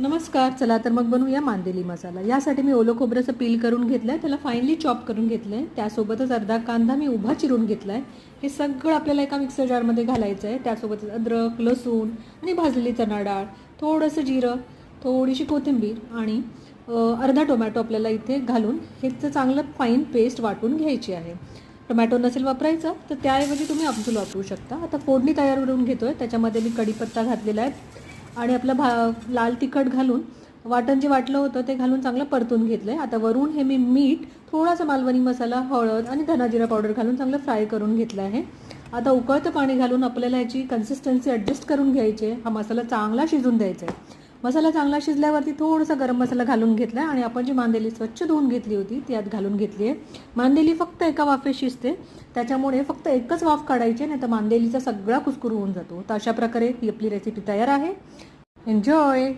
नमस्कार. चला तर मग बनवूया मांदेली मसाला. यासाठी मी ओलं खोबऱ्याचं पील करून घेतलं आहे, त्याला फाईनली चॉप करून घेतलं आहे. त्यासोबतच अर्धा कांदा मी उभा चिरून घेतला आहे. हे सगळं आपल्याला एका मिक्सर जारमध्ये घालायचं आहे. त्यासोबतच अद्रक, लसूण आणि भाजलेली चणा डाळ, थोडंसं जिरं, थोडीशी कोथिंबीर आणि अर्धा टोमॅटो आपल्याला इथे घालून ह्याचं चांगलं फाईन पेस्ट वाटून घ्यायची आहे. टोमॅटो नसेल वापरायचं तर त्याऐवजी तुम्ही आमसूल वापरू शकता. आता फोडणी तयार करून घेतो आहे. त्याच्यामध्ये मी कढीपत्ता घातलेला आहे आणि आपलं लाल तिखट घालून वाटण जे वाटलं होतं ते घालून चांगलं परतून घेतलं आहे. आता वरून हे मी मीठ, थोडासा मालवणी मसाला, हळद आणि धना जिरा पावडर घालून चांगलं फ्राय करून घेतलं आहे. आता उकळतं पाणी घालून आपल्याला याची कन्सिस्टन्सी ॲडजस्ट करून घ्यायची आहे. हा मसाला चांगला शिजून द्यायचा आहे. मसाला चांगला शिजल्यावरती थोडासा गरम मसाला घालून घेतला आहे आणि आपण जी मांदेली स्वच्छ धुवून घेतली होती ती यात घालून घेतली आहे. मांदेली फक्त एका वाफेत शिजते, त्याच्यामुळे फक्त एकच वाफ काढायची, नाही तर मांदेलीचा सगळा कुस्कुरू होऊन जातो. तर अशा प्रकारे ही आपली रेसिपी तयार आहे. एन्जॉय.